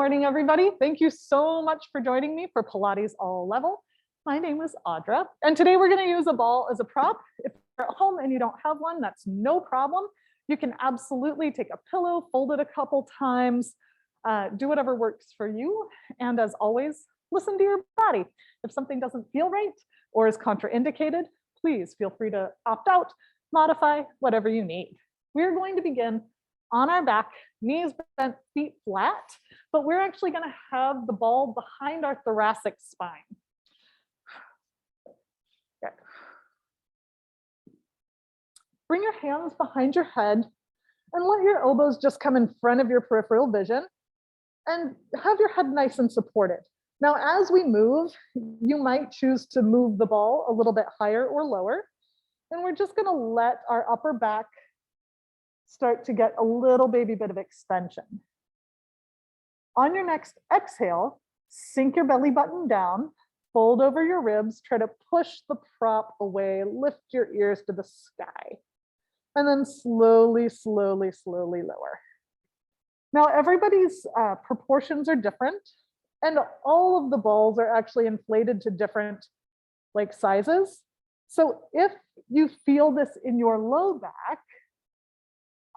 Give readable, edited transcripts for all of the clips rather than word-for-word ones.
morning, everybody. Thank you so much for joining me for Pilates All Level. My name is Audra, and today we're going to use a ball as a prop. If you're at home and you don't have one, that's no problem. You can absolutely take a pillow, fold it a couple times, do whatever works for you. And as always, listen to your body. If something doesn't feel right or is contraindicated, please feel free to opt out, modify, whatever you need. We're going to begin on our back, knees bent, feet flat, but we're actually going to have the ball behind our thoracic spine. Okay. Bring your hands behind your head and let your elbows just come in front of your peripheral vision and have your head nice and supported. Now, as we move, you might choose to move the ball a little bit higher or lower, and we're just going to let our upper back start to get a little baby bit of extension. On your next exhale, sink your belly button down, fold over your ribs, try to push the prop away, lift your ears to the sky, and then slowly, slowly, slowly lower. Now, everybody's proportions are different, and all of the balls are actually inflated to different sizes. So if you feel this in your low back,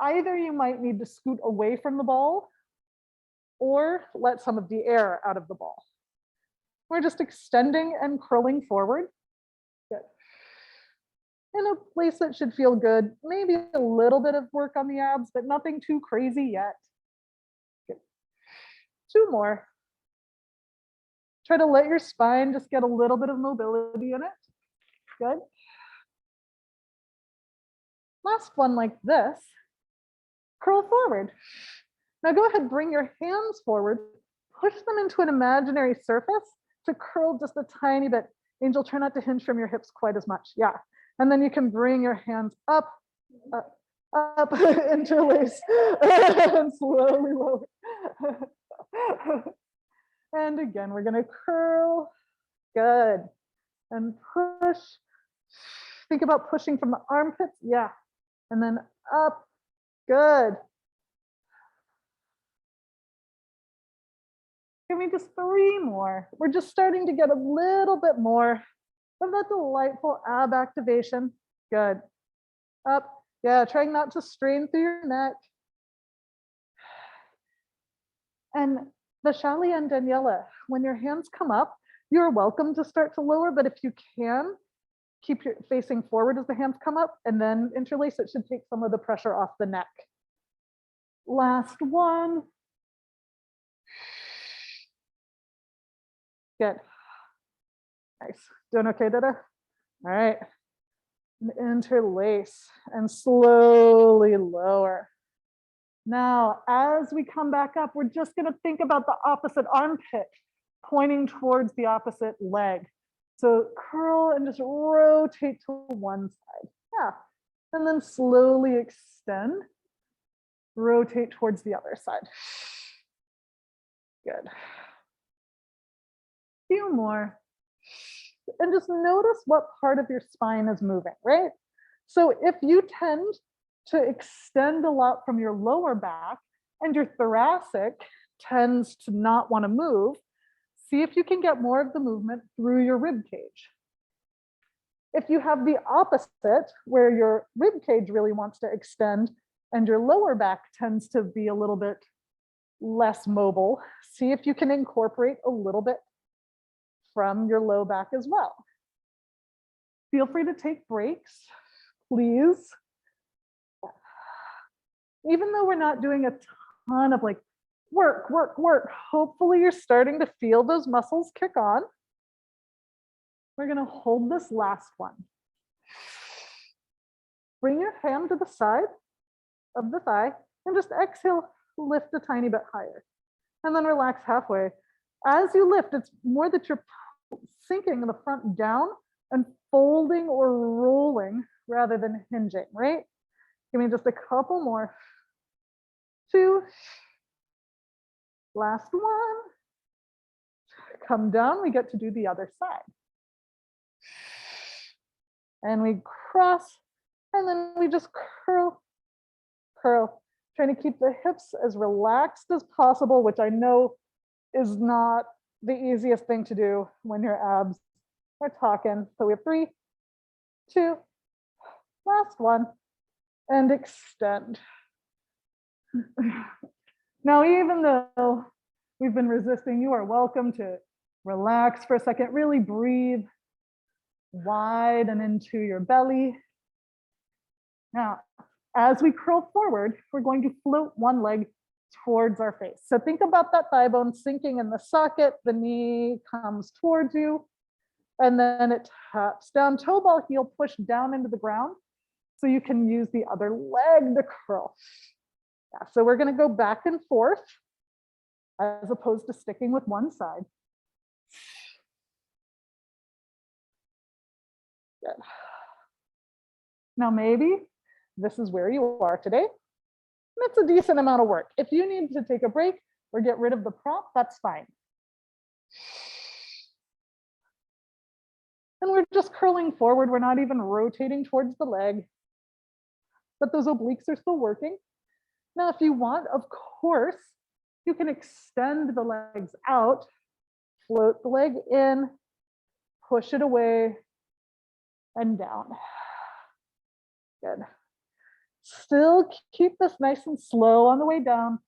either you might need to scoot away from the ball or let some of the air out of the ball. We're just extending and curling forward. Good. In a place that should feel good, maybe a little bit of work on the abs, but nothing too crazy yet. Good. 2 more. Try to let your spine just get a little bit of mobility in it. Good. Last one like this. Curl forward. Now go ahead, bring your hands forward, push them into an imaginary surface to curl just a tiny bit. Angel, try not to hinge from your hips quite as much. Yeah. And then you can bring your hands up, interlace, and slowly lower. And again, we're going to curl. Good. And push. Think about pushing from the armpits. Yeah. And then up. Good. Give me just 3 more. We're just starting to get a little bit more of that delightful ab activation. Good. Up. Yeah, trying not to strain through your neck. And Vishali and Daniela, when your hands come up, you're welcome to start to lower, but if you can, keep your facing forward as the hands come up and then interlace. It should take some of the pressure off the neck. Last one. Good. Nice. Doing okay, Dada? All right. Interlace and slowly lower. Now, as we come back up, we're just going to think about the opposite armpit pointing towards the opposite leg. So curl and just rotate to one side. Yeah. And then slowly extend. Rotate towards the other side. Good. Few more. And just notice what part of your spine is moving, right? So if you tend to extend a lot from your lower back and your thoracic tends to not want to move, see if you can get more of the movement through your rib cage. If you have the opposite, where your rib cage really wants to extend and your lower back tends to be a little bit less mobile, see if you can incorporate a little bit from your low back as well. Feel free to take breaks, please. Even though we're not doing a ton of work, hopefully you're starting to feel those muscles kick on. We're going to hold this last one. Bring your hand to the side of the thigh and just exhale, lift a tiny bit higher. And then relax halfway. As you lift, it's more that you're sinking the front down and folding or rolling rather than hinging, right? Give me just a couple more. 2. Last one. Come down, we get to do the other side. And we cross, and then we just curl, curl. Trying to keep the hips as relaxed as possible, which I know is not the easiest thing to do when your abs are talking. So we have 3, 2, last one, and extend. Now, even though we've been resisting, you are welcome to relax for a second, really breathe wide and into your belly. Now, as we curl forward, we're going to float one leg towards our face. So think about that thigh bone sinking in the socket, the knee comes towards you, and then it taps down, toe ball heel, push down into the ground, so you can use the other leg to curl. Yeah, so we're gonna go back and forth as opposed to sticking with one side. Good. Now maybe this is where you are today. That's a decent amount of work. If you need to take a break or get rid of the prop, that's fine. And we're just curling forward. We're not even rotating towards the leg, but those obliques are still working. Now, if you want, of course, you can extend the legs out, float the leg in, push it away and down. Good. Still keep this nice and slow on the way down.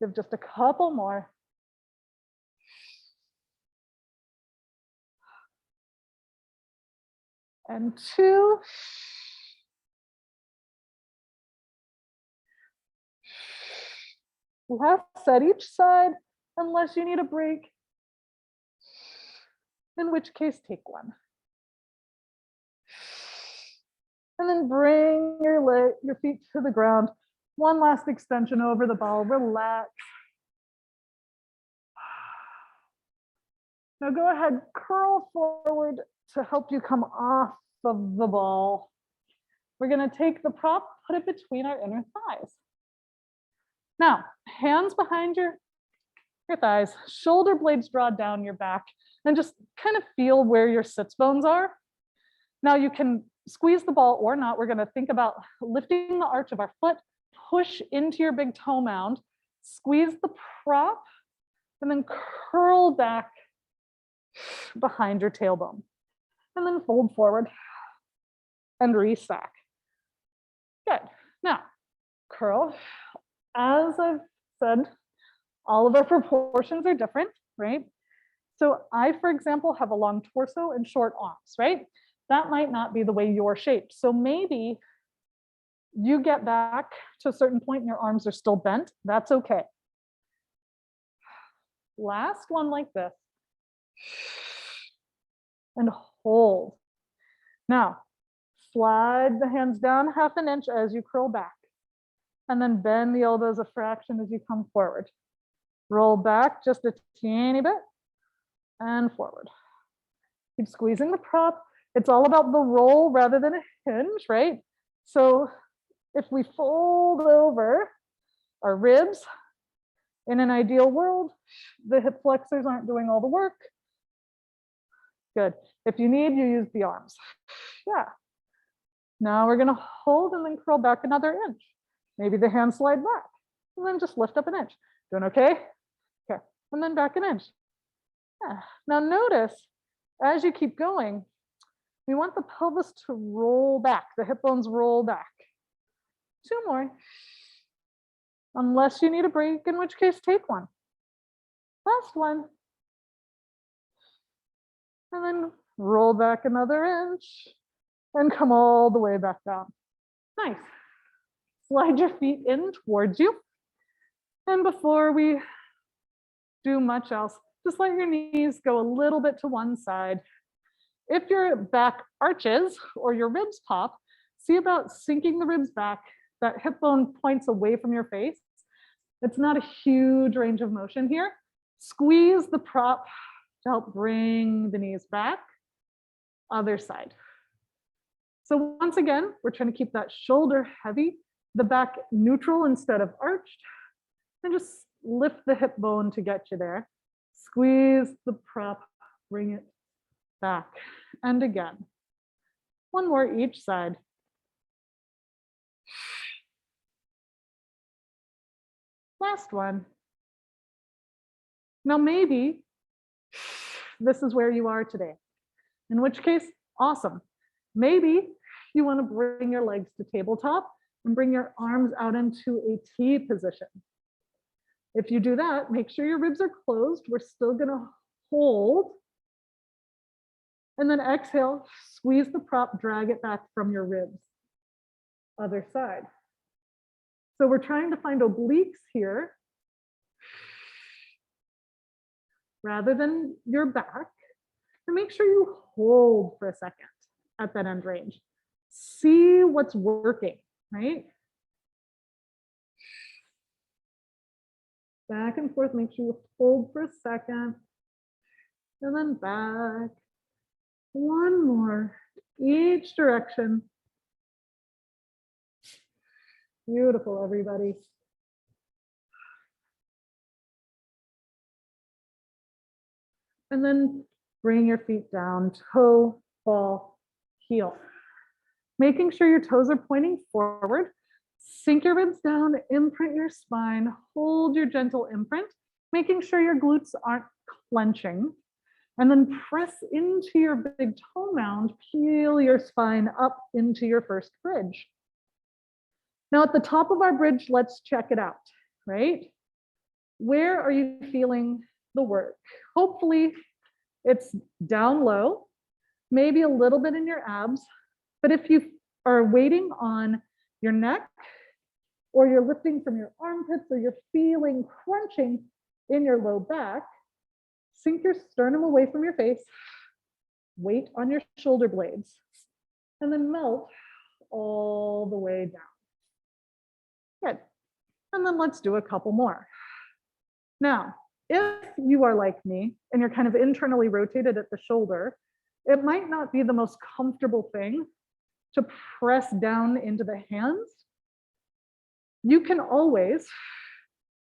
Give just a couple more. And 2. Last set each side, unless you need a break, in which case take one. And then bring your feet to the ground. One last extension over the ball, relax. Now go ahead, curl forward to help you come off of the ball. We're gonna take the prop, put it between our inner thighs. Now, hands behind your thighs, shoulder blades draw down your back, and just kind of feel where your sits bones are. Now you can squeeze the ball or not. We're gonna think about lifting the arch of our foot, push into your big toe mound, squeeze the prop, and then curl back behind your tailbone. And then fold forward and re-stack. Good. Now, curl. As I've said, all of our proportions are different, right? So I, for example, have a long torso and short arms, right? That might not be the way you're shaped. So maybe you get back to a certain point and your arms are still bent. That's okay. Last one like this. And hold. Now, slide the hands down 1/2 inch as you curl back. And then bend the elbows a fraction as you come forward. Roll back just a teeny bit and forward. Keep squeezing the prop. It's all about the roll rather than a hinge, right? So if we fold over our ribs, in an ideal world, the hip flexors aren't doing all the work. Good. If you need, you use the arms. Yeah. Now we're gonna hold and then curl back another inch. Maybe the hands slide back and then just lift up an inch. Doing okay? Okay, and then back an inch. Yeah. Now notice, as you keep going, we want the pelvis to roll back, the hip bones roll back. 2 more. Unless you need a break, in which case take one. Last one. And then roll back another inch and come all the way back down. Nice. Slide your feet in towards you. And before we do much else, just let your knees go a little bit to one side. If your back arches or your ribs pop, see about sinking the ribs back. That hip bone points away from your face. It's not a huge range of motion here. Squeeze the prop to help bring the knees back. Other side. So once again, we're trying to keep that shoulder heavy, the back neutral instead of arched, and just lift the hip bone to get you there. Squeeze the prop, bring it back. And again, one more each side. Last one. Now, maybe this is where you are today, in which case, awesome. Maybe you want to bring your legs to tabletop and bring your arms out into a T position. If you do that, make sure your ribs are closed. We're still going to hold. And then exhale, squeeze the prop, drag it back from your ribs. Other side. So we're trying to find obliques here rather than your back. And make sure you hold for a second at that end range. See what's working, right? Back and forth, make sure you hold for a second. And then back. One more, each direction. Beautiful, everybody. And then bring your feet down, toe, ball, heel. Making sure your toes are pointing forward. Sink your ribs down, imprint your spine, hold your gentle imprint, making sure your glutes aren't clenching. And then press into your big toe mound, peel your spine up into your first bridge. Now at the top of our bridge, let's check it out, right? Where are you feeling the work? Hopefully it's down low, maybe a little bit in your abs, but if you are waiting on your neck or you're lifting from your armpits or you're feeling crunching in your low back, sink your sternum away from your face, weight on your shoulder blades, and then melt all the way down. Good. And then let's do a couple more. Now, if you are like me and you're kind of internally rotated at the shoulder, it might not be the most comfortable thing to press down into the hands. You can always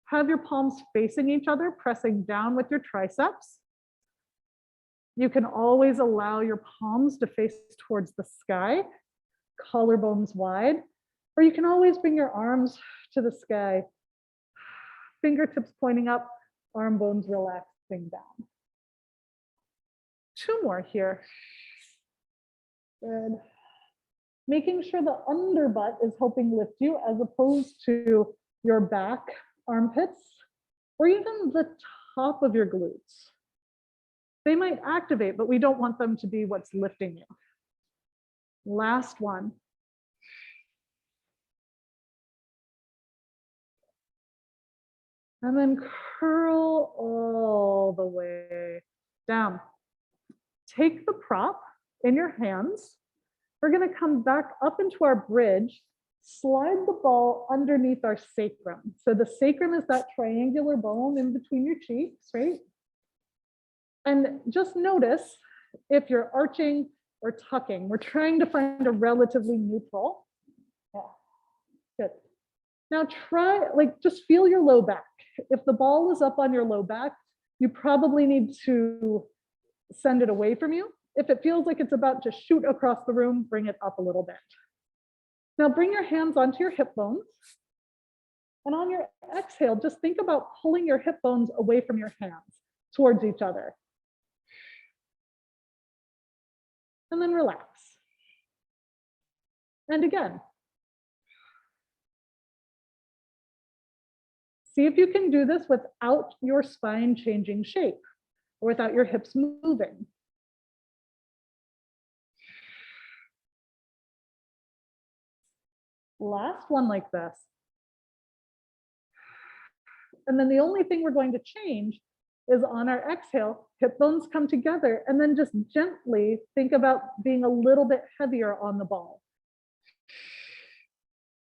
have your palms facing each other, pressing down with your triceps. You can always allow your palms to face towards the sky, collarbones wide, or you can always bring your arms to the sky, fingertips pointing up, arm bones relaxing down. Two more here. Good. Making sure the underbutt is helping lift you as opposed to your back, armpits, or even the top of your glutes. They might activate, but we don't want them to be what's lifting you. Last one. And then curl all the way down. Take the prop in your hands. We're going to come back up into our bridge, slide the ball underneath our sacrum. So the sacrum is that triangular bone in between your cheeks, right? And just notice if you're arching or tucking. We're trying to find a relatively neutral. Yeah, good. Now try, just feel your low back. If the ball is up on your low back, you probably need to send it away from you. If it feels like it's about to shoot across the room, bring it up a little bit. Now bring your hands onto your hip bones. And on your exhale, just think about pulling your hip bones away from your hands towards each other. And then relax. And again. See if you can do this without your spine changing shape or without your hips moving. Last one like this. And then the only thing we're going to change is on our exhale, hip bones come together, and then just gently think about being a little bit heavier on the ball.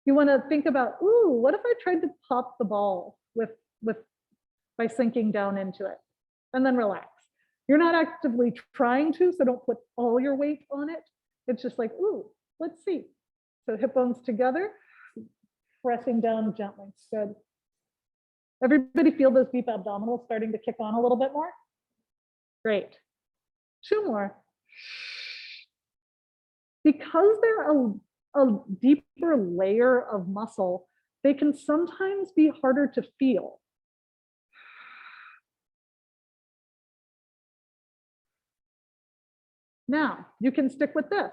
You want to think about, ooh, what if I tried to pop the ball by sinking down into it? And then relax. You're not actively trying to, so don't put all your weight on it. It's just like, ooh, let's see. So hip bones together, pressing down gently. Good. Everybody feel those deep abdominals starting to kick on a little bit more? Great. Two more. Because they're a deeper layer of muscle they can sometimes be harder to feel. Now, you can stick with this,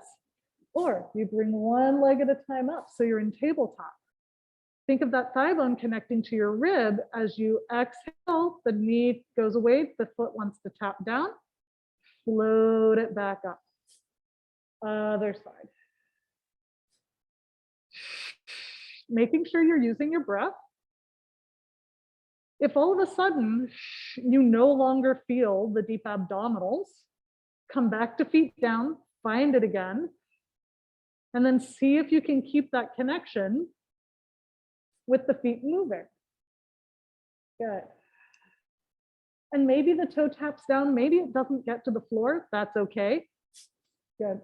or you bring one leg at a time up so you're in tabletop. Think of that thigh bone connecting to your rib. As you exhale, the knee goes away, the foot wants to tap down, float it back up. Other side. Making sure you're using your breath. If all of a sudden you no longer feel the deep abdominals, come back to feet down, find it again, and then see if you can keep that connection with the feet moving. Good. And maybe the toe taps down, maybe it doesn't get to the floor, that's okay. Good.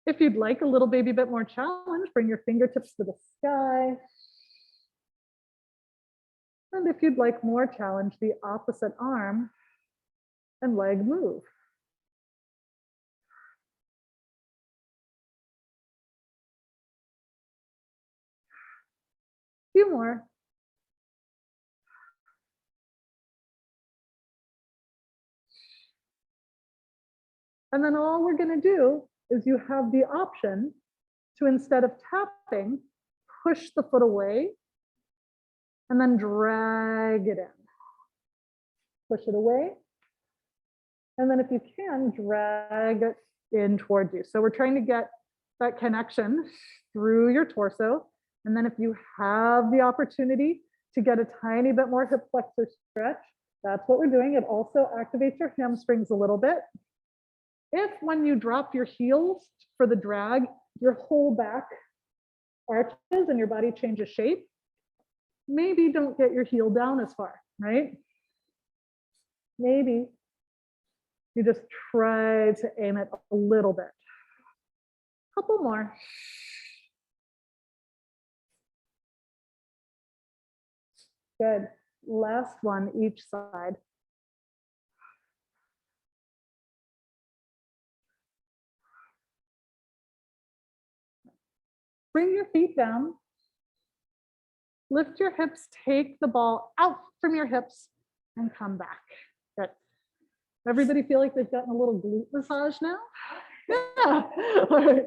If you'd like a little baby bit more challenge, bring your fingertips to the sky. And if you'd like more challenge, the opposite arm and leg move. Few more. And then all we're going to do is you have the option to, instead of tapping, push the foot away and then drag it in. Push it away. And then if you can, drag it in towards you. So we're trying to get that connection through your torso. And then if you have the opportunity to get a tiny bit more hip flexor stretch, that's what we're doing. It also activates your hamstrings a little bit. If when you drop your heels for the drag, your whole back arches and your body changes shape, maybe don't get your heel down as far, right? Maybe you just try to aim it a little bit. Couple more. Good. Last one, each side. Bring your feet down. Lift your hips, take the ball out from your hips and come back. Good. Everybody feel like they've gotten a little glute massage now? Yeah. All right.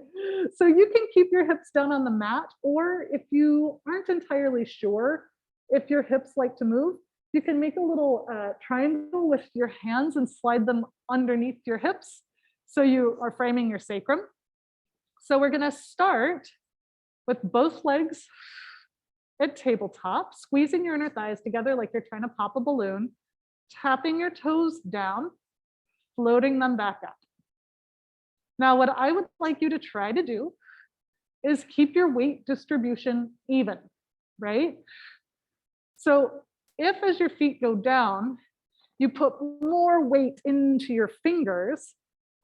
So you can keep your hips down on the mat, or if you aren't entirely sure if your hips like to move, you can make a little triangle with your hands and slide them underneath your hips. So you are framing your sacrum. So we're going to start with both legs at tabletop, squeezing your inner thighs together like you're trying to pop a balloon, tapping your toes down, floating them back up. Now, what I would like you to try to do is keep your weight distribution even, right? So if as your feet go down, you put more weight into your fingers,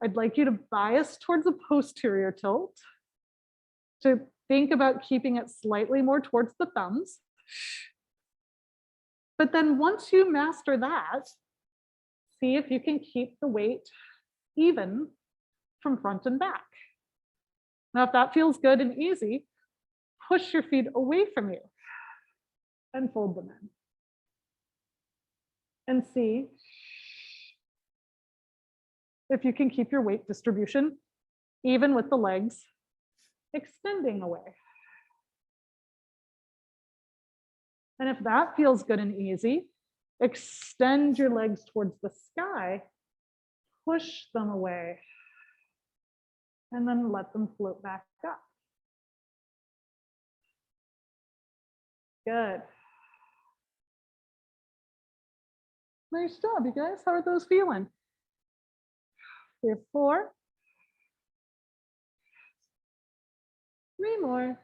I'd like you to bias towards a posterior tilt, to think about keeping it slightly more towards the thumbs. But then once you master that, see if you can keep the weight even from front and back. Now, if that feels good and easy, push your feet away from you and fold them in. And see if you can keep your weight distribution even with the legs extending away. And if that feels good and easy, extend your legs towards the sky, push them away, and then let them float back up. Good. Nice job, you guys. How are those feeling? 3 or 4. 3 more.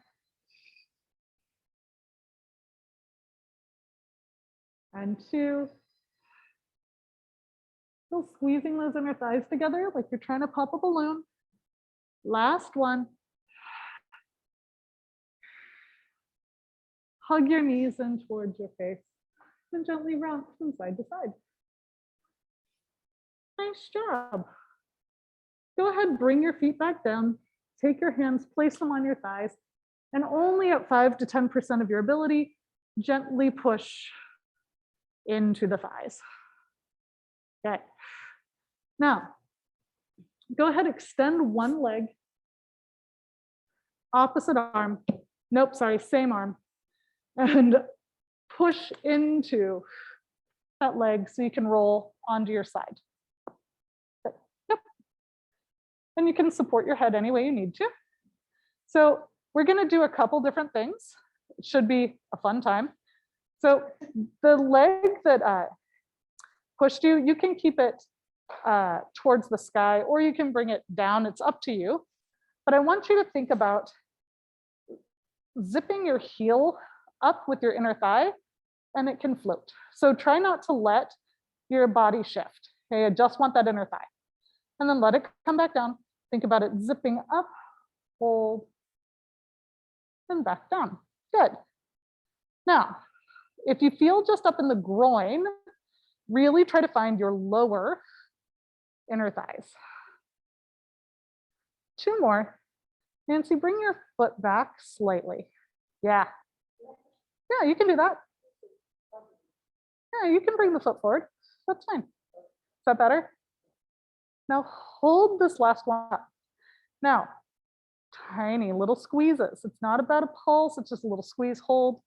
And 2. Still squeezing those inner thighs together like you're trying to pop a balloon. Last one. Hug your knees in towards your face and gently rock from side to side. Nice job. Go ahead, bring your feet back down. Take your hands, place them on your thighs, And only at 5 to 10% of your ability, gently push into the thighs. Okay. Now, go ahead, extend one leg, opposite arm. Nope, sorry, same arm. And push into that leg so you can roll onto your side. Okay. Yep. And you can support your head any way you need to. So we're going to do a couple different things. It should be a fun time. So the leg that pushed you, you can keep it towards the sky, or you can bring it down. It's up to you. But I want you to think about zipping your heel up with your inner thigh, and it can float. So try not to let your body shift. Okay, I just want that inner thigh. And then let it come back down. Think about it zipping up, hold, and back down. Good. Now, if you feel just up in the groin, really try to find your lower inner thighs. 2 more. Nancy, bring your foot back slightly. Yeah. Yeah, you can do that. Yeah, you can bring the foot forward. That's fine. Is that better? Now hold this last one up. Now, tiny little squeezes. It's not about a pulse, it's just a little squeeze, hold,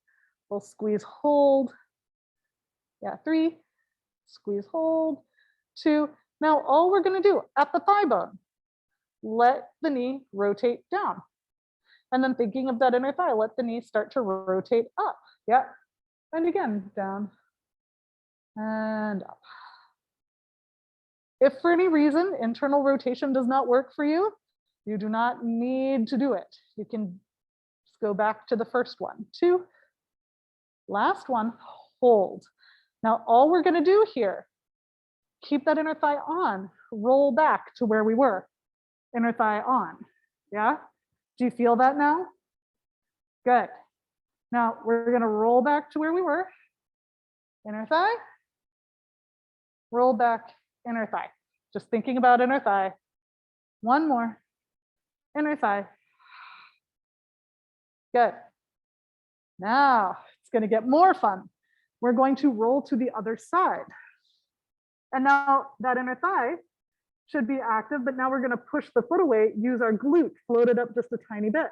little squeeze, hold. Yeah, 3, squeeze, hold, 2. Now all we're gonna do at the thigh bone, let the knee rotate down. And then thinking of that inner thigh, let the knee start to rotate up. Yeah, and again, down and up. If for any reason internal rotation does not work for you, you do not need to do it. You can just go back to the first one. 2, last one, hold. Now all we're gonna do here, keep that inner thigh on, roll back to where we were. Inner thigh on, yeah? Do you feel that now? Good. Now we're gonna roll back to where we were. Inner thigh, roll back, inner thigh. Just thinking about inner thigh. 1 more, inner thigh. Good. Now it's gonna get more fun. We're going to roll to the other side. And now that inner thigh should be active, but now we're gonna push the foot away, use our glute, float it up just a tiny bit.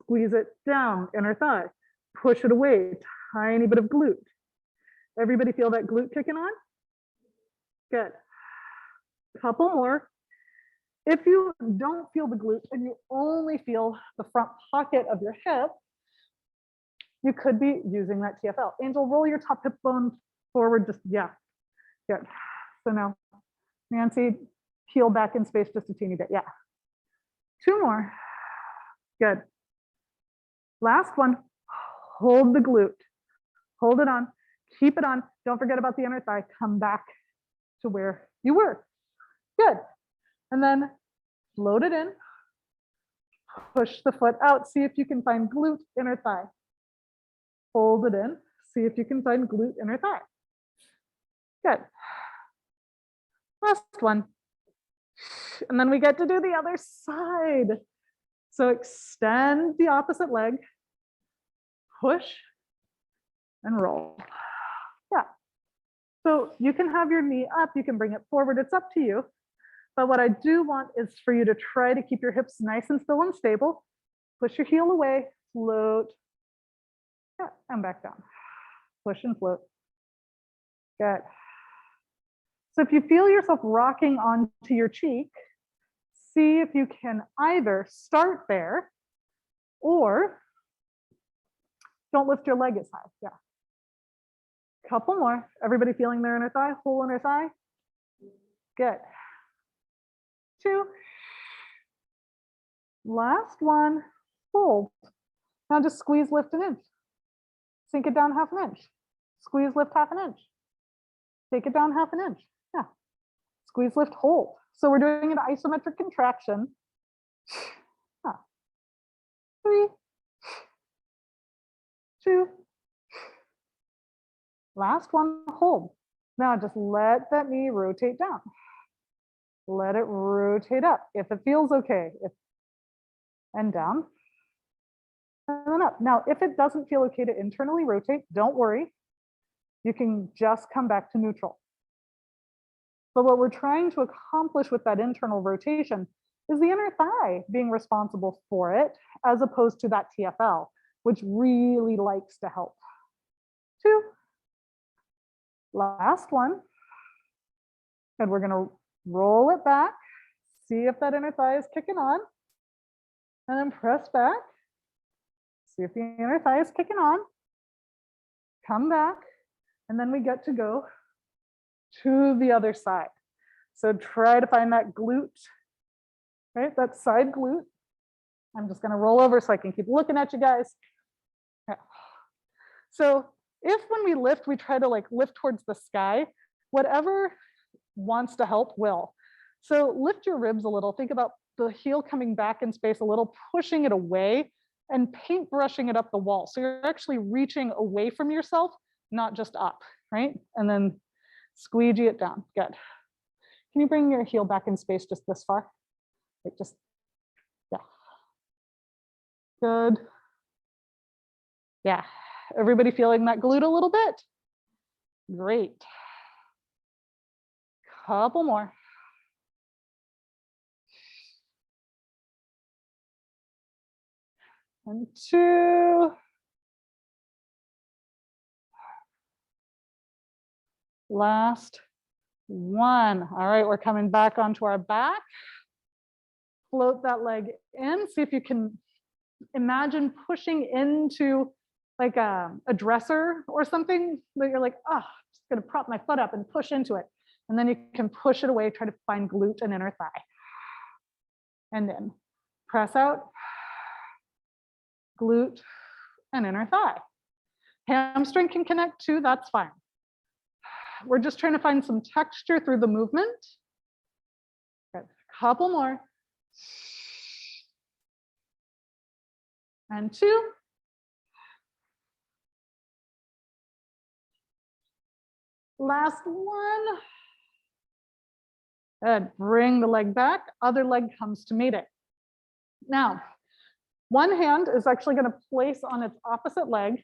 Squeeze it down, inner thigh, push it away, tiny bit of glute. Everybody feel that glute kicking on? Good. Couple more. If you don't feel the glute and you only feel the front pocket of your hip, you could be using that TFL. Angel, roll your top hip bone forward, just, yeah, good. So now, Nancy, heel back in space just a teeny bit, yeah. 2 more, good. Last one, hold the glute, hold it on, keep it on. Don't forget about the inner thigh, come back to where you were, good. And then float it in, push the foot out, see if you can find glute, inner thigh. Hold it in, see if you can find glute, inner thigh. Good. Last one. And then we get to do the other side. So extend the opposite leg, push and roll. Yeah. So you can have your knee up, you can bring it forward, it's up to you. But what I do want is for you to try to keep your hips nice and still and stable. Push your heel away, float, yeah, and back down. Push and float. Good. So if you feel yourself rocking onto your cheek, see if you can either start there or don't lift your leg as high. Yeah. Couple more. Everybody feeling their inner thigh, whole inner thigh? Good. 2. Last one, hold. Now just squeeze, lift an inch. Sink it down half an inch. Squeeze, lift half an inch. Take it down half an inch. Yeah. Squeeze, lift, hold. So we're doing an isometric contraction. Yeah. 3, 2. Last one, hold. Now just let that knee rotate down. Let it rotate up if it feels okay. And down. and then up. Now, if it doesn't feel okay to internally rotate, don't worry. You can just come back to neutral. But what we're trying to accomplish with that internal rotation is the inner thigh being responsible for it, as opposed to that TFL, which really likes to help. 2. Last one. And we're gonna roll it back, see if that inner thigh is kicking on, and then press back. See if the inner thigh is kicking on. Come back, and then we get to go to the other side. So try to find that glute, right? That side glute. I'm just gonna roll over so I can keep looking at you guys. Yeah. So if when we lift, we try to like lift towards the sky, whatever wants to help will. So lift your ribs a little. Think about the heel coming back in space a little, pushing it away and paintbrushing it up the wall. So you're actually reaching away from yourself, not just up, right? And then squeegee it down. Good. Can you bring your heel back in space just this far? Like just, yeah. Good. Yeah. Everybody feeling that glute a little bit? Great. Couple more. And 2. Last 1. All right, we're coming back onto our back. Float that leg in. See if you can imagine pushing into like a dresser or something that you're like, oh, I'm just gonna prop my foot up and push into it. And then you can push it away, try to find glute and inner thigh. And then press out, glute and inner thigh. Hamstring can connect too, that's fine. We're just trying to find some texture through the movement. Good. Couple more. And 2. Last 1. Good. Bring the leg back. Other leg comes to meet it. Now, one hand is actually going to place on its opposite leg.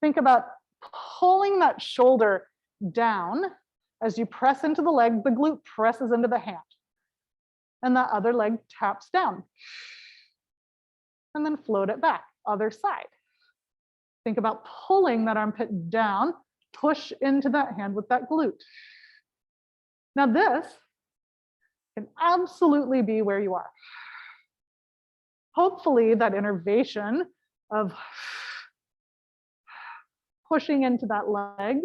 Think about pulling that shoulder down. As you press into the leg, the glute presses into the hand. And the other leg taps down. And then float it back, other side. Think about pulling that armpit down, push into that hand with that glute. Now this can absolutely be where you are. Hopefully that innervation of pushing into that leg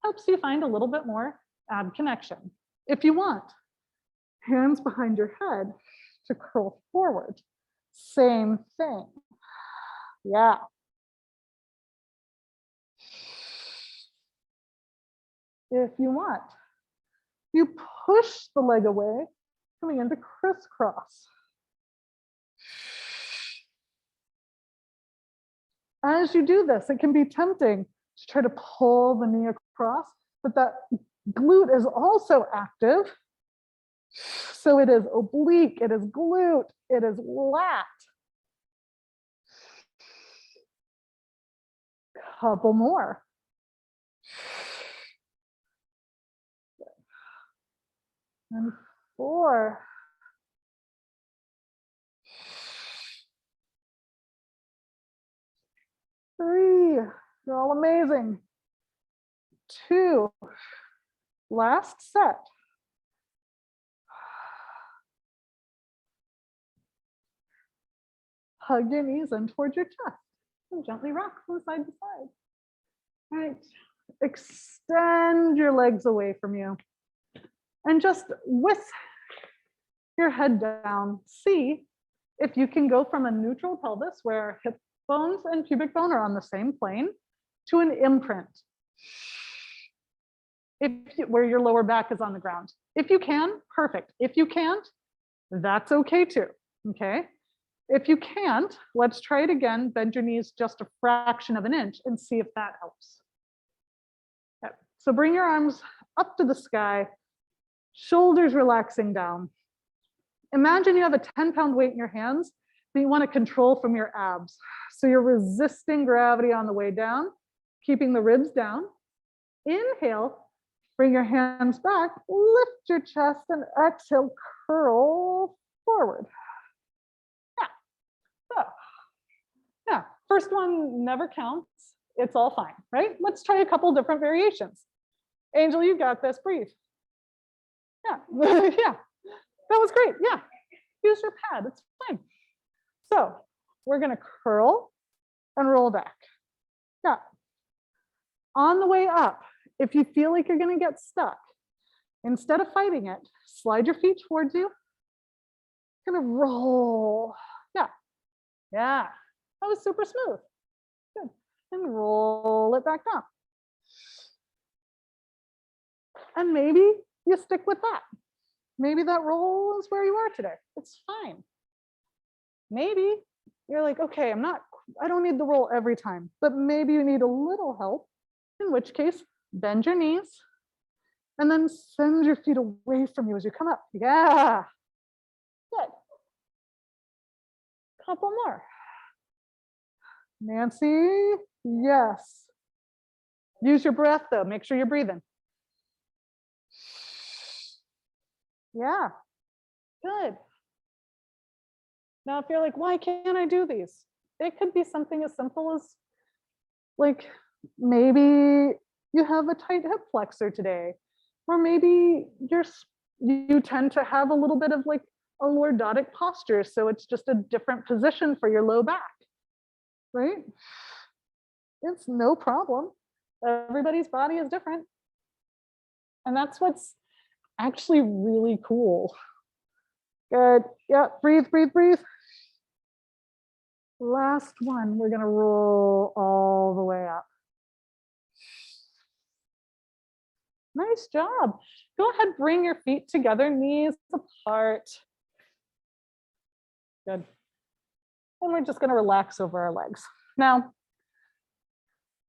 helps you find a little bit more ab connection. If you want, hands behind your head to curl forward. Same thing. Yeah. If you want, you push the leg away, coming into crisscross. As you do this, it can be tempting to try to pull the knee across, but that glute is also active. So it is oblique, it is glute, it is lat. Couple more. And 4. 3. You're all amazing. 2. Last set. Hug your knees in towards your chest and gently rock from side to side. All right. Extend your legs away from you. And just with your head down, see if you can go from a neutral pelvis where hip bones and pubic bone are on the same plane to an imprint. Where your lower back is on the ground. If you can, perfect. If you can't, that's okay too, okay? If you can't, let's try it again. Bend your knees just a fraction of an inch and see if that helps. Okay. So bring your arms up to the sky, shoulders relaxing down. Imagine you have a 10-pound weight in your hands that you want to control from your abs. So you're resisting gravity on the way down, keeping the ribs down. Inhale, bring your hands back, lift your chest, and exhale, curl forward. Yeah. So, yeah, first one never counts. It's all fine, right? Let's try a couple different variations. Angel, you got this. Breathe. Yeah, yeah, that was great. Yeah, use your pad. It's fine. So we're going to curl and roll back. Yeah. On the way up, if you feel like you're going to get stuck, instead of fighting it, slide your feet towards you. Kind of roll. Yeah. Yeah. That was super smooth. Good. And roll it back down. And maybe you stick with that. Maybe that roll is where you are today. It's fine. Maybe you're like, okay, I don't need the roll every time, but maybe you need a little help, in which case, bend your knees and then send your feet away from you as you come up. Yeah. Good. Couple more. Nancy, yes. Use your breath though, make sure you're breathing. Yeah, good. Now, if you're like, why can't I do these? It could be something as simple as like, maybe you have a tight hip flexor today, or maybe you tend to have a little bit of like a lordotic posture. So it's just a different position for your low back, right? It's no problem. Everybody's body is different. And that's what's actually really cool. Good. Yeah, breathe, breathe, breathe. Last one, we're gonna roll all the way up. Nice job. Go ahead, bring your feet together, knees apart. Good. And we're just gonna relax over our legs. Now,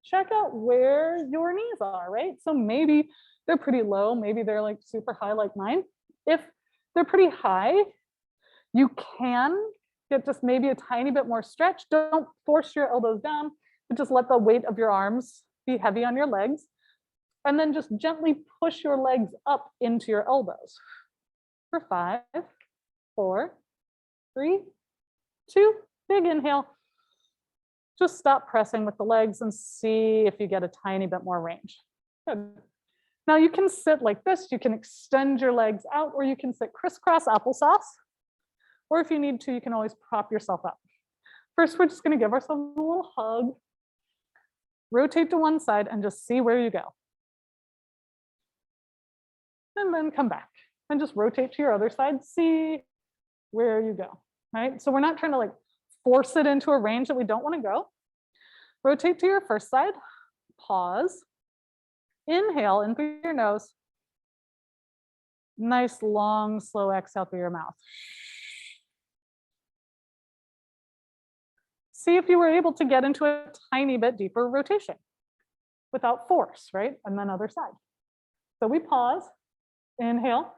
check out where your knees are, right? So maybe they're pretty low, maybe they're like super high like mine. If they're pretty high, you can get just maybe a tiny bit more stretch. Don't force your elbows down, but just let the weight of your arms be heavy on your legs. And then just gently push your legs up into your elbows. For 5, 4, 3, 2, big inhale. Just stop pressing with the legs and see if you get a tiny bit more range. Good. Now you can sit like this, you can extend your legs out, or you can sit crisscross applesauce. Or if you need to, you can always prop yourself up. First, we're just gonna give ourselves a little hug. Rotate to one side and just see where you go. And then come back and just rotate to your other side, see where you go, right? So we're not trying to like force it into a range that we don't want to go. Rotate to your first side, pause, inhale in through your nose. Nice, long, slow exhale through your mouth. See if you were able to get into a tiny bit deeper rotation without force, right? And then other side. So we pause, inhale.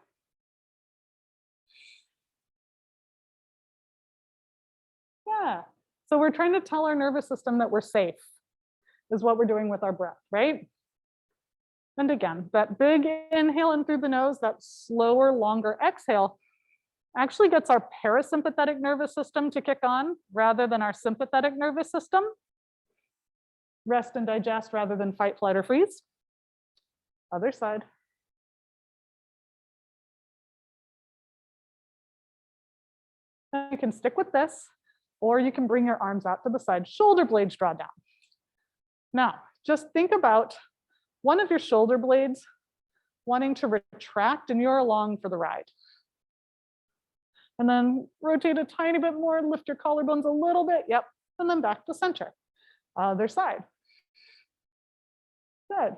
Yeah, so we're trying to tell our nervous system that we're safe, is what we're doing with our breath, right? And again, that big inhale in through the nose, that slower, longer exhale actually gets our parasympathetic nervous system to kick on rather than our sympathetic nervous system. Rest and digest rather than fight, flight, or freeze. Other side. You can stick with this, or you can bring your arms out to the side, shoulder blades draw down. Now, just think about one of your shoulder blades wanting to retract and you're along for the ride. And then rotate a tiny bit more, lift your collarbones a little bit, yep, and then back to center. Other side. Good.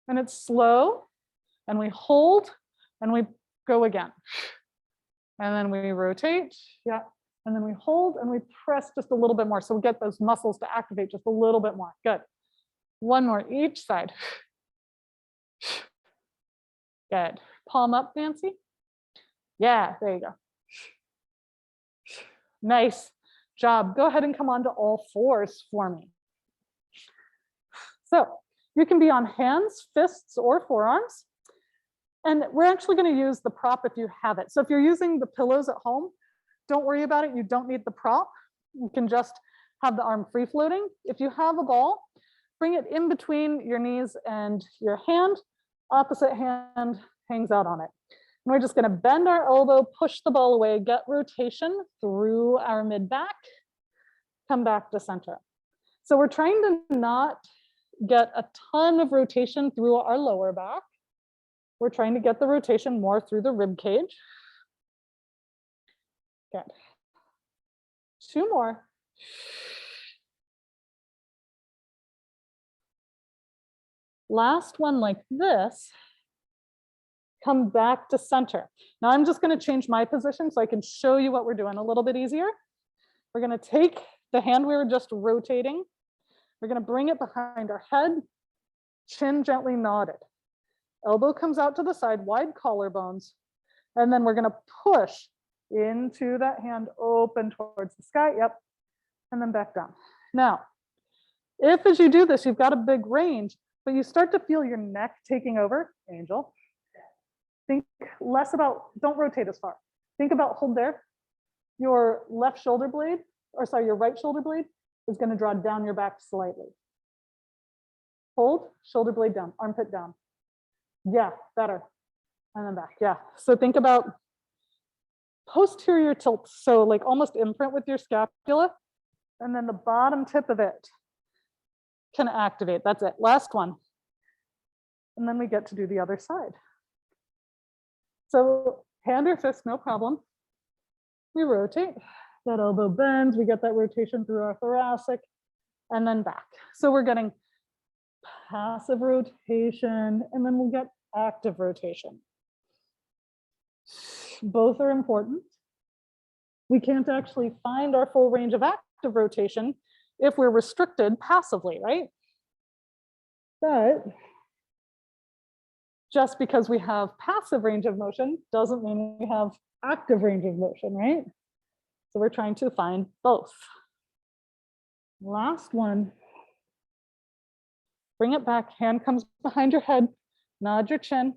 And it's slow, and we hold, and we go again. And then we rotate, yeah, and then we hold and we press just a little bit more. So we get those muscles to activate just a little bit more. Good. One more each side. Good. Palm up, Nancy. Yeah, there you go. Nice job. Go ahead and come onto all fours for me. So you can be on hands, fists, or forearms. And we're actually going to use the prop if you have it. So if you're using the pillows at home, don't worry about it. You don't need the prop. You can just have the arm free floating. If you have a ball, bring it in between your knees and your hand. Opposite hand hangs out on it. And we're just going to bend our elbow, push the ball away, get rotation through our mid back, come back to center. So we're trying to not get a ton of rotation through our lower back. We're trying to get the rotation more through the rib cage. Good. 2 more. Last one like this. Come back to center. Now I'm just going to change my position so I can show you what we're doing a little bit easier. We're going to take the hand we were just rotating. We're going to bring it behind our head, chin gently nodded. Elbow comes out to the side, wide collarbones. And then we're going to push into that hand, open towards the sky. Yep. And then back down. Now, if as you do this, you've got a big range, but you start to feel your neck taking over, angel, think less about, don't rotate as far. Think about, hold there. Your left shoulder blade, or sorry, your right shoulder blade is going to draw down your back slightly. Hold, shoulder blade down, armpit down. Yeah, better. And then back, yeah. So think about posterior tilt. So like almost imprint with your scapula. And then the bottom tip of it can activate. That's it, last one. And then we get to do the other side. So hand or fist, no problem. We rotate, that elbow bends, we get that rotation through our thoracic, and then back. So we're getting passive rotation, and then we'll get active rotation. Both are important. We can't actually find our full range of active rotation if we're restricted passively, right? But just because we have passive range of motion doesn't mean we have active range of motion, right? So we're trying to find both. Last one. Bring it back, hand comes behind your head, nod your chin.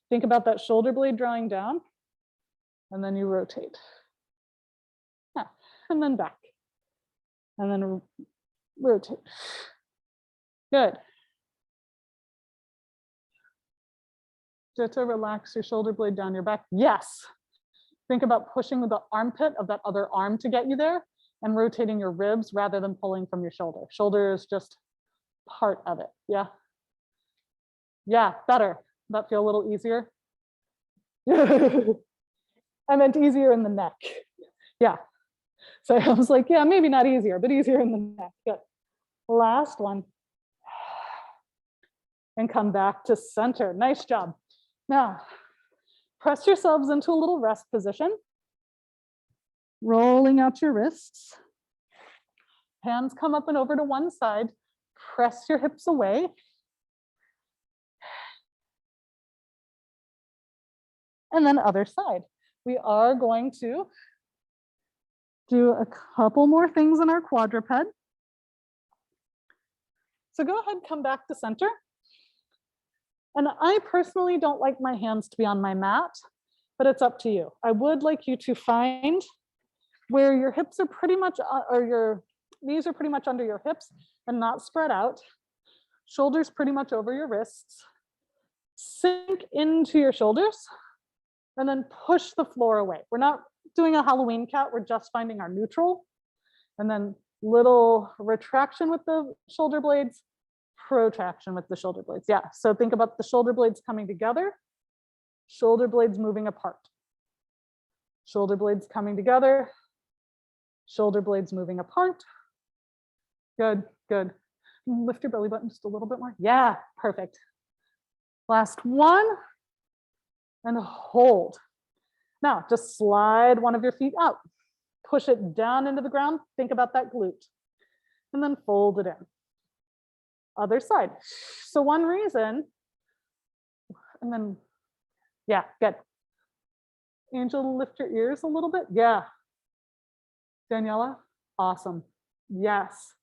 Think about that shoulder blade drawing down, and then you rotate. Yeah, and then back. And then rotate. Good. Just to relax your shoulder blade down your back. Yes. Think about pushing with the armpit of that other arm to get you there and rotating your ribs rather than pulling from your shoulder. Shoulder is just part of it. Yeah. Yeah, better. That feel a little easier? I meant easier in the neck. Yeah. So I was like, yeah, maybe not easier, but easier in the neck. Good. Last one. And come back to center. Nice job. Now, press yourselves into a little rest position. Rolling out your wrists. Hands come up and over to one side. Press your hips away. And then other side. We are going to do a couple more things in our quadruped. So go ahead, come back to center. And I personally don't like my hands to be on my mat, but it's up to you. I would like you to find where your hips are pretty much, or your knees are pretty much under your hips and not spread out. Shoulders pretty much over your wrists. Sink into your shoulders and then push the floor away. We're not doing a Halloween cat, we're just finding our neutral. And then little retraction with the shoulder blades, protraction with the shoulder blades. Yeah, so think about the shoulder blades coming together, shoulder blades moving apart. Shoulder blades coming together, shoulder blades moving apart. Good, good. Lift your belly button just a little bit more. Yeah, perfect. Last one, and hold. Now, just slide one of your feet out. Push it down into the ground. Think about that glute. And then fold it in. Other side. So one reason, and then, yeah, good. Angel, lift your ears a little bit. Yeah. Daniela? Awesome. Yes.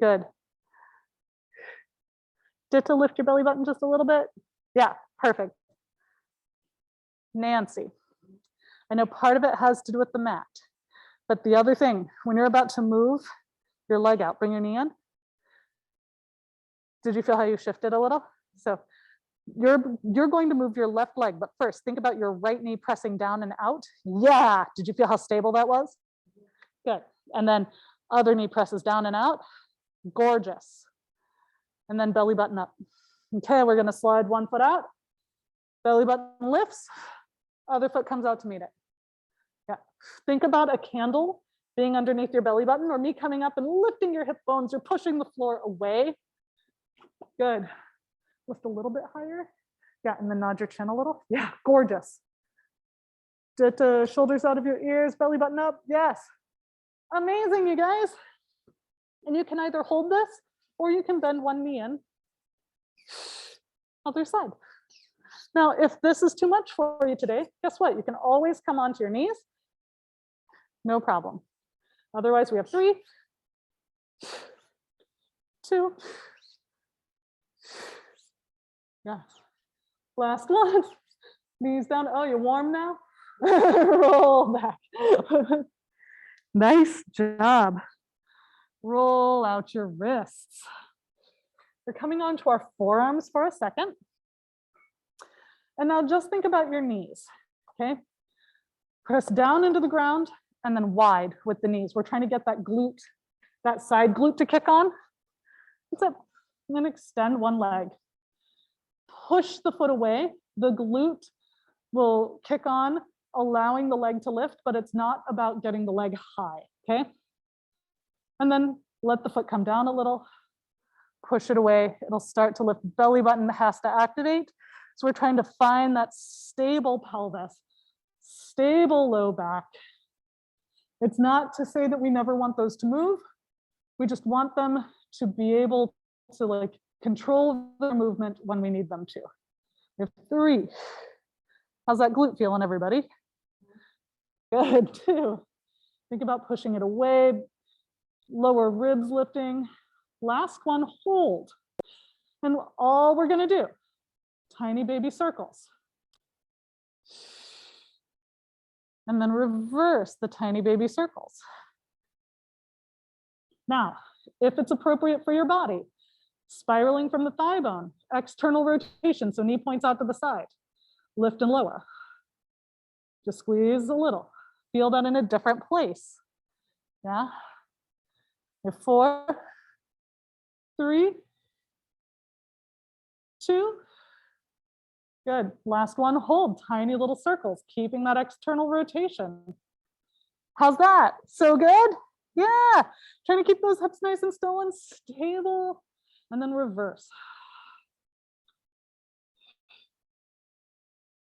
Good. Did to lift your belly button just a little bit? Yeah, perfect. Nancy, I know part of it has to do with the mat, but the other thing, when you're about to move your leg out, bring your knee in. Did you feel how you shifted a little? So you're going to move your left leg, but first think about your right knee pressing down and out. Yeah, did you feel how stable that was? Good. And then other knee presses down and out. Gorgeous. And then belly button up. Okay, we're gonna slide one foot out. Belly button lifts, other foot comes out to meet it. Yeah, think about a candle being underneath your belly button, or me coming up and lifting your hip bones or pushing the floor away. Good. Lift a little bit higher. Yeah, and then nod your chin a little. Yeah, gorgeous. Shoulders out of your ears, belly button up. Yes. Amazing, you guys. And you can either hold this or you can bend one knee in. Other side. Now, if this is too much for you today, guess what? You can always come onto your knees. No problem. Otherwise, we have 3, 2. Yeah. Last one. Knees down. Oh, you're warm now? Roll back. Nice job. Roll out your wrists. We're coming on to our forearms for a second. And now just think about your knees, okay? Press down into the ground and then wide with the knees. We're trying to get that glute, that side glute to kick on. That's it. And then extend one leg. Push the foot away. The glute will kick on, allowing the leg to lift, but it's not about getting the leg high, okay? And then let the foot come down a little, push it away. It'll start to lift. Belly button has to activate. So we're trying to find that stable pelvis, stable low back. It's not to say that we never want those to move. We just want them to be able to like control their movement when we need them to. We have 3. How's that glute feeling, everybody? Good. 2. Think about pushing it away. Lower ribs lifting. Last one, hold. And all we're gonna do, tiny baby circles. And then reverse the tiny baby circles. Now, if it's appropriate for your body, spiraling from the thigh bone, external rotation, so knee points out to the side, lift and lower. Just squeeze a little. Feel that in a different place. Yeah. 4, 3, 2. Good. Last one, hold. Tiny little circles, keeping that external rotation. How's that? So good? Yeah. Trying to keep those hips nice and still and stable. And then reverse.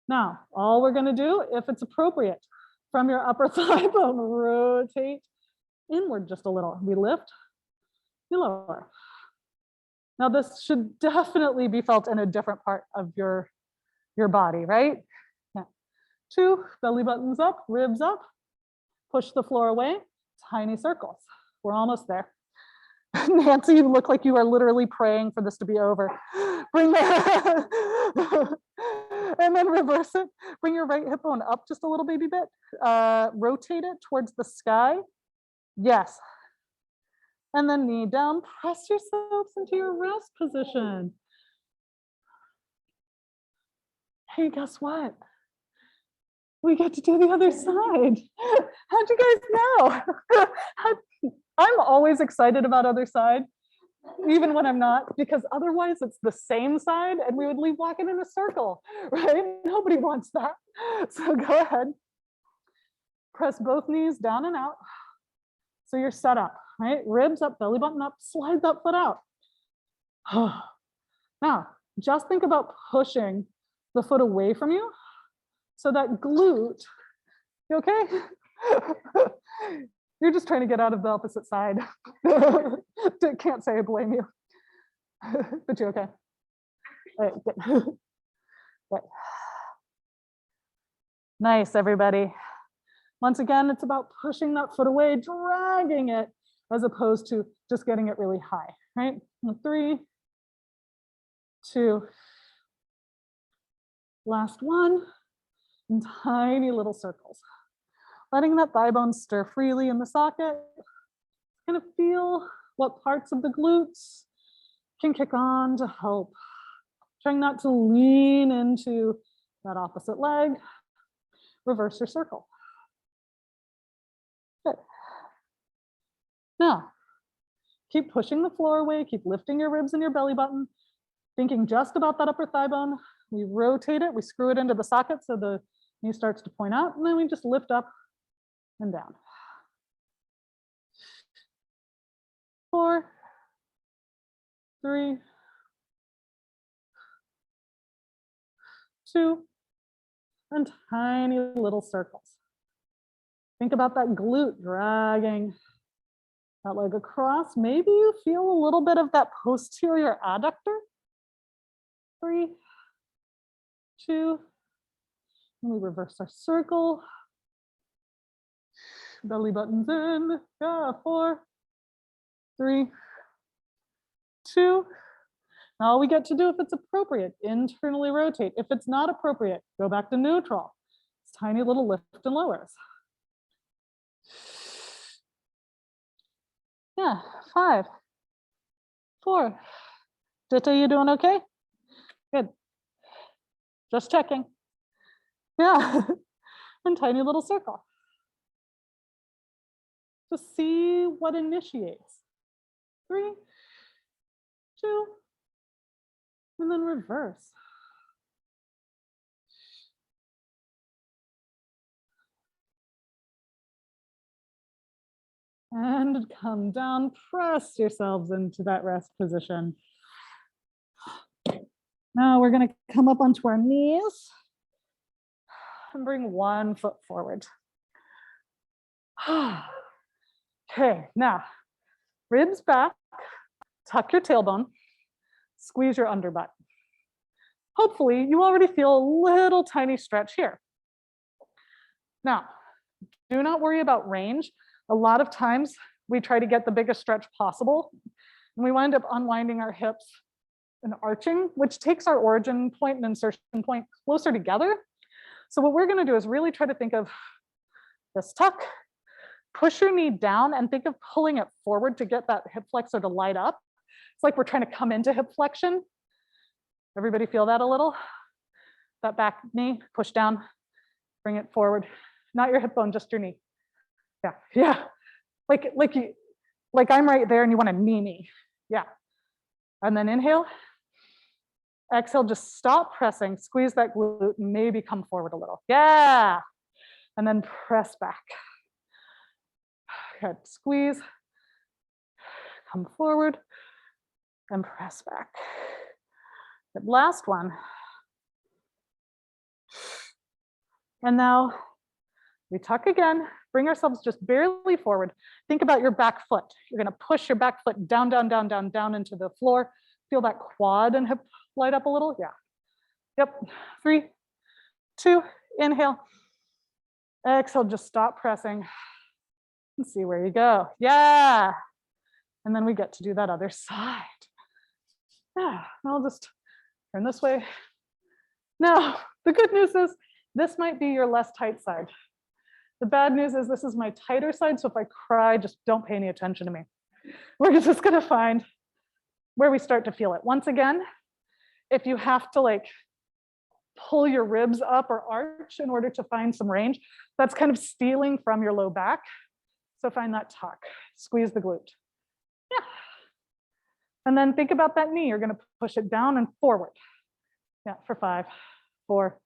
Now, all we're going to do, if it's appropriate, from your upper thigh bone, rotate inward just a little. We lift, we lower. Now, this should definitely be felt in a different part of your body, right? Yeah. 2, belly buttons up, ribs up, push the floor away, tiny circles. We're almost there. Nancy, you look like you are literally praying for this to be over. Bring that, and then reverse it. Bring your right hip bone up just a little baby bit. Rotate it towards the sky. Yes. And then knee down, press yourselves into your rest position. Hey, guess what? We get to do the other side. How'd you guys know? I'm always excited about other side, even when I'm not, because otherwise it's the same side and we would leave walking in a circle, right? Nobody wants that. So go ahead. Press both knees down and out. So you're set up, right? Ribs up, belly button up, slide that foot out. Now, just think about pushing the foot away from you. So that glute, you okay? You're just trying to get out of the opposite side. Can't say I blame you, but you're okay. All right, good. Right. Nice, everybody. Once again, it's about pushing that foot away, dragging it, as opposed to just getting it really high, right? 3, 2, last one, and tiny little circles. Letting that thigh bone stir freely in the socket. Kind of feel what parts of the glutes can kick on to help. Trying not to lean into that opposite leg. Reverse your circle. Good. Now, keep pushing the floor away, keep lifting your ribs and your belly button, thinking just about that upper thigh bone. We rotate it, we screw it into the socket so the knee starts to point out, and then we just lift up and down. 4, 3, 2, and tiny little circles. Think about that glute dragging that leg across. Maybe you feel a little bit of that posterior adductor. 3, 2, and we reverse our circle. Belly buttons in. Yeah, 4, 3, 2. Now all we get to do, if it's appropriate, internally rotate. If it's not appropriate, go back to neutral. It's tiny little lift and lowers. Yeah, 5, 4. Dita, you doing okay? Good. Just checking. Yeah, and tiny little circle. Just see what initiates. 3, 2, and then reverse. And come down, press yourselves into that rest position. Now we're going to come up onto our knees and bring one foot forward. Okay, now ribs back, tuck your tailbone, squeeze your underbutt. Hopefully you already feel a little tiny stretch here. Now, do not worry about range. A lot of times we try to get the biggest stretch possible and we wind up unwinding our hips and arching, which takes our origin point and insertion point closer together. So what we're going to do is really try to think of this tuck, push your knee down and think of pulling it forward to get that hip flexor to light up. It's like we're trying to come into hip flexion. Everybody feel that a little? That back knee, push down, bring it forward. Not your hip bone, just your knee. Yeah, yeah. Like I'm right there and you want to knee me. Yeah. And then inhale. Exhale, just stop pressing, squeeze that glute, maybe come forward a little. Yeah. And then press back. Good. Squeeze, come forward, and press back. Good. Last one. And now we tuck again, bring ourselves just barely forward. Think about your back foot. You're going to push your back foot down, down, down, down, down into the floor. Feel that quad and hip light up a little. Yeah. Yep. 3, 2, inhale. Exhale, just stop pressing and see where you go. Yeah. And then we get to do that other side. Yeah. I'll just turn this way. Now, the good news is this might be your less tight side. The bad news is this is my tighter side. So if I cry, just don't pay any attention to me. We're just going to find where we start to feel it. Once again, if you have to like pull your ribs up or arch in order to find some range, that's kind of stealing from your low back. So find that tuck, squeeze the glute. Yeah. And then think about that knee. You're going to push it down and forward. Yeah, for 5, 4,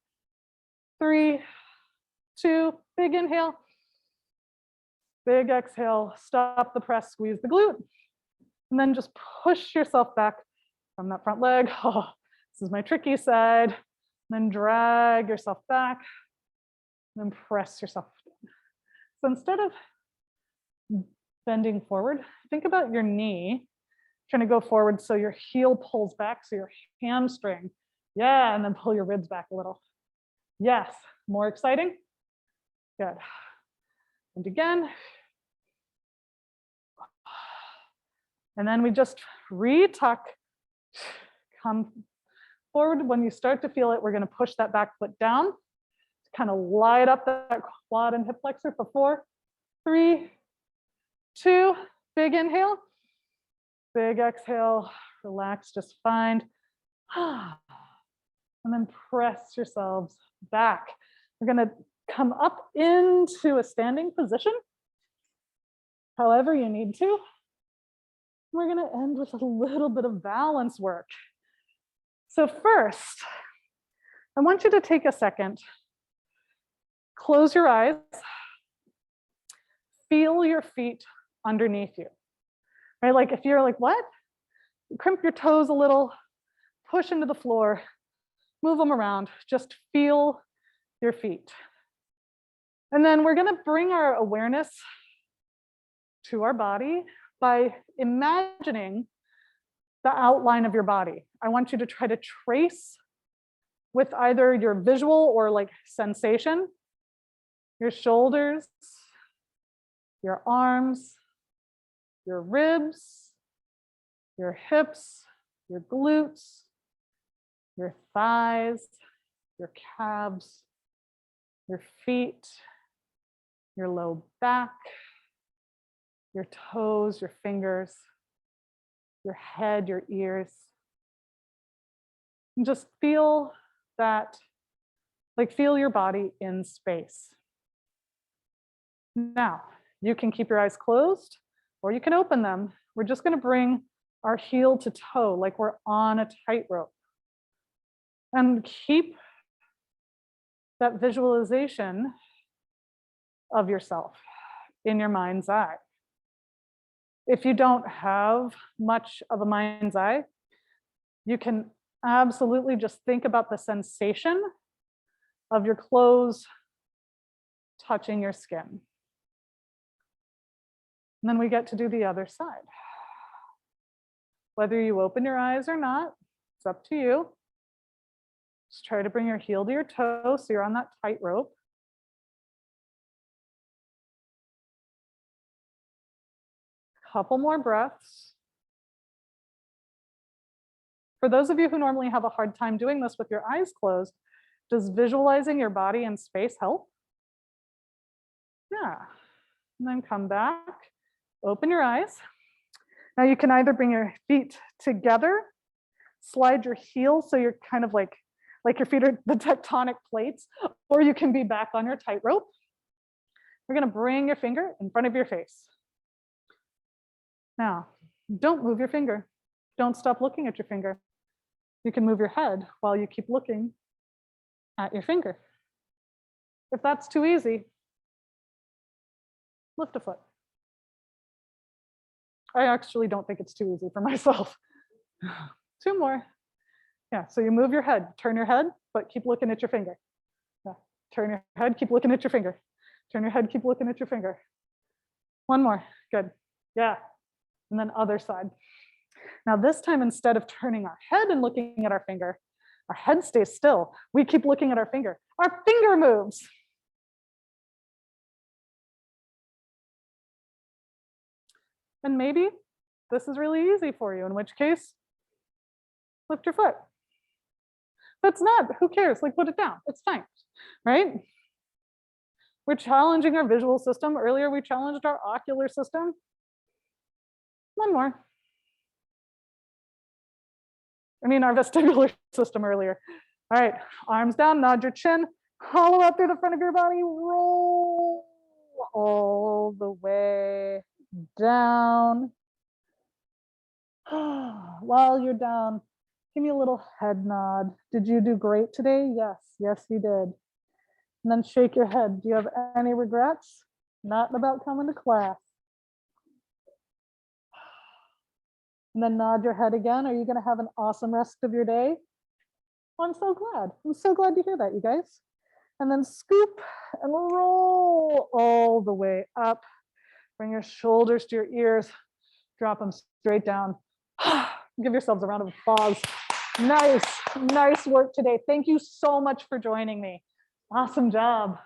3, 2, big inhale. Big exhale, stop the press, squeeze the glute. And then just push yourself back from that front leg. Oh, this is my tricky side. And then drag yourself back and then press yourself down. So instead of bending forward, think about your knee trying to go forward so your heel pulls back, so your hamstring. Yeah, and then pull your ribs back a little. Yes, more exciting? Good. And again. And then we just re-tuck, come forward. When you start to feel it, we're going to push that back foot down to kind of light up that quad and hip flexor for 4, 3, 2, big inhale, big exhale, relax, just find, and then press yourselves back. We're going to come up into a standing position, however you need to. We're going to end with a little bit of balance work. So first, I want you to take a second, close your eyes, feel your feet underneath you, right? Like if you're like, what? Crimp your toes a little, push into the floor, move them around, just feel your feet. And then we're gonna bring our awareness to our body by imagining the outline of your body. I want you to try to trace with either your visual or like sensation, your shoulders, your arms, your ribs, your hips, your glutes, your thighs, your calves, your feet, your low back, your toes, your fingers, your head, your ears. And just feel that, like feel your body in space. Now, you can keep your eyes closed or you can open them. We're just going to bring our heel to toe like we're on a tightrope. And keep that visualization of yourself in your mind's eye. If you don't have much of a mind's eye, you can absolutely just think about the sensation of your clothes touching your skin. And then we get to do the other side. Whether you open your eyes or not, it's up to you. Just try to bring your heel to your toe so you're on that tightrope. Couple more breaths. For those of you who normally have a hard time doing this with your eyes closed, does visualizing your body in space help? Yeah. And then come back, open your eyes. Now you can either bring your feet together, slide your heels so you're kind of like your feet are the tectonic plates, or you can be back on your tightrope. We're going to bring your finger in front of your face. Now, don't move your finger. Don't stop looking at your finger. You can move your head while you keep looking at your finger. If that's too easy, lift a foot. I actually don't think it's too easy for myself. 2 more. Yeah, so you move your head, turn your head, but keep looking at your finger. Yeah. Turn your head, keep looking at your finger. Turn your head, keep looking at your finger. 1 more, good. Yeah, and then other side. Now this time, instead of turning our head and looking at our finger, our head stays still. We keep looking at our finger. Our finger moves. And maybe this is really easy for you, in which case, lift your foot. That's not, who cares? Like put it down, it's fine, right? We're challenging our visual system. Earlier, we challenged our ocular system. 1 more. I mean, our vestibular system earlier. All right, arms down, nod your chin, hollow out through the front of your body, roll all the way down. While you're down, give me a little head nod. Did you do great today? Yes, yes, you did. And then shake your head. Do you have any regrets? Not about coming to class. And then nod your head again. Are you going to have an awesome rest of your day? Well, I'm so glad. I'm so glad to hear that, you guys. And then scoop and roll all the way up. Bring your shoulders to your ears. Drop them straight down. Give yourselves a round of applause. Nice, nice work today. Thank you so much for joining me. Awesome job.